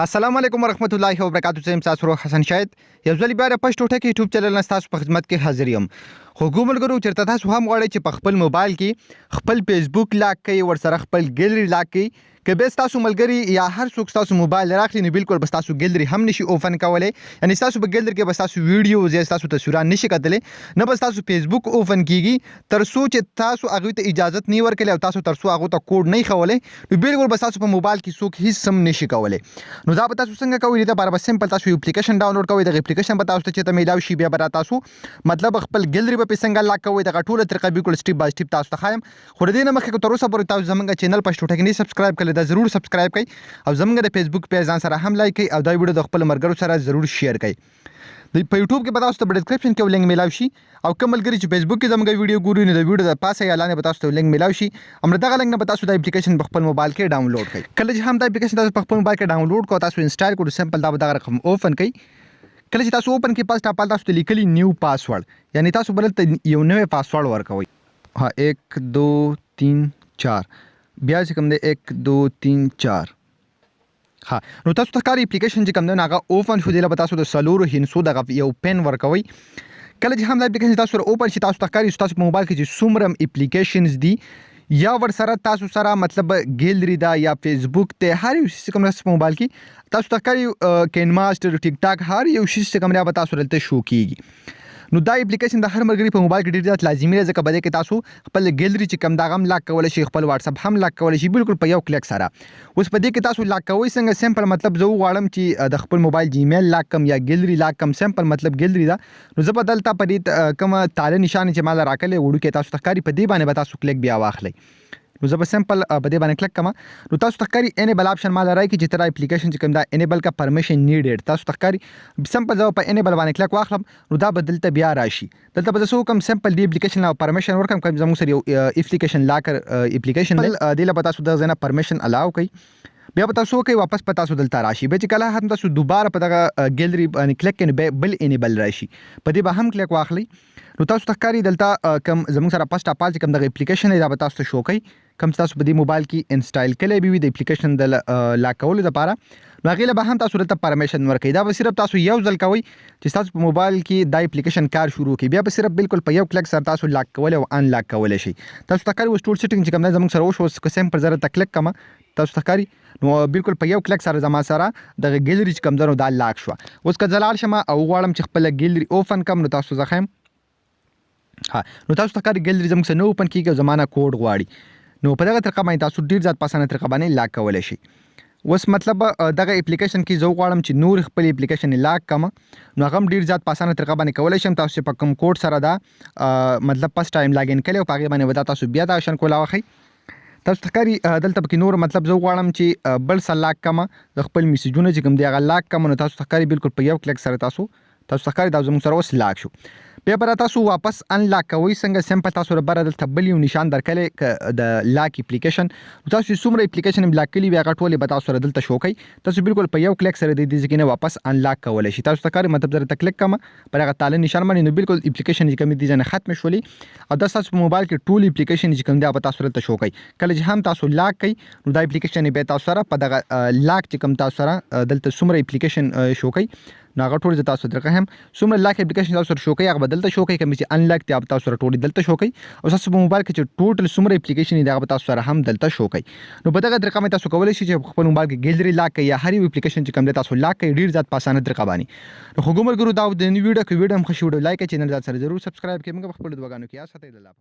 السلام علیکم ورحمت الله وبرکاتہ. زم تاسو حسن شاهد یو ځل بیا د پښتو ټکی یوټیوب چینل نه تاسو په خدمت کې حاضر یم. خو ګوملګرو چرته تاسو هم غواړئ چې په خپل موبایل کې خپل فیسبوک لاک کړئ، ورسره خپل ګیلری لاک کړئ. که به تاسو ملګری یا هر څوک تاسو موبایل راخلي نو بالکل بس تاسو ګیلری هم نشي اوپن کولای، یعنی تاسو په ګیلری کې بس تاسو ویډیوز یا تاسو تصویرونه نشي کتلی، نه بس تاسو فیسبوک اوپن کیږي تر څو چې تاسو هغه ته اجازه نه ورکړي او تاسو تر څو هغه ته کوډ نه خولای نو بالکل بس تاسو په موبایل کې څوک هیڅ سم نشي کولای. نو دا به تاسو څنګه کوئ؟ دا بار بس سمپل تاسو یو اپلیکیشن ډاونلوډ کوئ. د اپلیکیشن په تاسو ته چې میلاو شي بیا به تاسو مطلب خپل ګیلری په څنګه لاک کوئ. دا ټوله طریقه بالکل سټیپ بای سټیپ تاسو ته خایم. خو د دې نه مخکې تر اوسه پورې تاسو زموږ چینل پښتو ټکی نه سبسکرایب کړئ، دا ضرور سبسکرایب کړئ او زموږ د فیسبوک پیج ځان سره هم لایک کړئ او دا ویډیو د خپل مرګرو سره ضرور شیر کړئ. د په یوټیوب کې به تاسو ته په ډسکرپشن کې لینک میلاو شي او کوم ملګری چې فیسبوک کې زموږ ویډیو ګوري نو د ویډیو د پاسه یا لاندې به تاسو ته لینک میلاو شي. امر دغه لینک نه به تاسو د اپلیکیشن په خپل موبایل کې ډاونلوډ کړئ. کله چې هم د اپلیکیشن تاسو په خپل موبایل کې ډاونلوډ کوئ، تاسو انسټال کړئ، سمپل دا به دغه رقم اوپن کړئ. کله چې تاسو اوپن کې پاس ټاپال تاسو ته لیکلي نیو پاسورډ، یعنی تاسو بل ته یو نوې پاسورډ ورکوئ. ها 1 2 3 4 بیا چې کوم دی 1 2 3 4. ها نو تاسو ته کاری اپلیکیشن چې کوم دی هغه اوپن شو دی، له تاسو د سلورو هینسو دغه یو پن ورکوي. کله چې هم د اپلیکیشن تاسو سره اوپن شي تاسو ته کاری تاسو په موبایل کې چې څومره اپلیکیشنز دي یا ور سره تاسو سره مطلب ګیلری دا یا فیسبوک ته هر یو څه کوم په موبایل کې تاسو ته کاری کین ماستر ټیک ټاک هر یو څه کوم به تاسو رلته شو کیږي. نو دا اپلیکیشن د هر مرګري په موبایل کې ډیر زیات لازمي دی، ځکه بده کې تاسو خپل ګیلری چې کوم دا غم لاک کولای شي، خپل واتس اپ هم لاک کولای شي بالکل په یو کلیک سره. اوس په دې کې تاسو لاک کوئ څنګه؟ سمپل مطلب زه غواړم چې د خپل موبایل جیمیل لاک کم یا ګیلری لاک کم. سمپل مطلب ګیلری دا نو زه بدلته په دې کوم تاله نشانه چې مال راکلې وړو کې تاسو تخکاری په دې باندې به تاسو کلیک بیا واخلئ. نو زه به سمپل په دې باندې کلیک کوم. نو تاسو تخکاری انیبل آپشن مال راځي چې تر اپلیکیشن چې کوم دا انیبل کا پرمیشن نیډډ تاسو تخکاری سمپل زه په انیبل باندې کلیک واخلم. نو دا بدلته بیا راشي دلته به زه کوم سمپل دی اپلیکیشن لا پرمیشن ورکم کوم زموږ سره یو اپلیکیشن لاکر اپلیکیشن دی له تاسو د زنه پرمیشن الاو کوي. بیا به تاسو کوي واپس په تاسو دلته راشي. به چې کله هم تاسو دوباره په دغه ګیلری باندې کلیک کړئ بل انیبل راشي، په دې به هم کلیک واخلئ. نو تاسو تخکاری دلته کوم زموږ سره پاس ټاپال چې کوم دغه اپلیکیشن دی دا به تاسو شو کوي کوم تاسو په دې موبایل کې انسټال کړئ به د اپلیکیشن د لاک کولو لپاره. نو هغه له به هم تاسو دلته پرمیشن ورکړئ. دا به صرف تاسو یو ځل کوئ چې تاسو په موبایل کې د اپلیکیشن کار شروع کړئ، بیا به صرف بالکل په یو کلیک سره تاسو لاک کول او ان لاک کولای شي. تاسو تخکاری وس ټول سیټینګ چې کوم زموږ سره وشو که سمپل زره تکلیک کوم تاسو تخکاری نو بالکل په یو کلیک سره زما سره د ګیلری چې کوم زنه دا لاک شو. اوس که زلال شمه او غواړم چې خپل ګیلری اوپن کم نو تاسو زخم ها نو تاسو تخکاری ګیلری زموږ سره نو اوپن کیږي زمانہ کوډ غواړي. نو په دغه طریقه باندې تاسو ډیر ځات پاسانه طریقه باندې لاک کولای شي. اوس مطلب دغه اپلیکیشن کې زه غواړم چې نور خپل اپلیکیشن لاک کم نو هغه ډیر ځات پاسانه طریقه باندې کولای شم. تاسو په کوم کوډ سره دا مطلب پس ټایم لاګین کړئ او په هغه باندې ودا تاسو بیا دا شن کولا واخی. تاسو تخکاری دلته پکې نور مطلب زه غواړم چې بل سره لاک کم د خپل میسجونه چې کوم دی هغه لاک کم نو تاسو تخکاری بالکل په یو کلیک سره تاسو تخکاری دا زموږ سره اوس لاک شو. بیا به تاسو واپس ان لاک کوئ څنګه؟ سمپل تاسو ربره دلته بل یو نشان درکړئ د لاک اپلیکیشن. تاسو څومره اپلیکیشن بلاک کړي بیا غټولې به تاسو دلته شو کوي. تاسو بالکل په یو کلیک سره د دې ځکه نه واپس ان لاک کولای شي. تاسو تکار مطلب زره تکلیک کوم پر هغه تاله نشان باندې نو بالکل اپلیکیشن چې کوم دي ځنه ختم شولې او د تاسو په موبایل کې ټول اپلیکیشن چې کوم دی به تاسو دلته شو کوي. کله چې هم تاسو لاک کړئ نو دا اپلیکیشن به تاسو سره په دغه لاک چې کوم تاسو سره دلته څومره اپلیکیشن شو کوي نو هغه ټول تاسو درکه هم څومره لاک اپلیکیشن تاسو سره شو کوي هغه بدلته شو کوي کوم چې ان لاک ته تاسو سره ټول دلته شو کوي او تاسو په موبایل کې چې ټوټل څومره اپلیکیشن دی هغه تاسو سره هم دلته شو کوي. نو په دغه طریقه تاسو کولای شئ چې خپل موبایل کې ګیلری لاک کړئ یا هر یو اپلیکیشن چې کوم دی تاسو لاک کړئ ډیر ځات پاسانه طریقه باندې. نو خو ګمر ګرو دا د ویډیو کې ویډیو هم خوشی ویډیو لایک کړئ، چینل ځات سره ضرور سبسکرایب کړئ. موږ خپل دعاګانو کې آسته دی الله.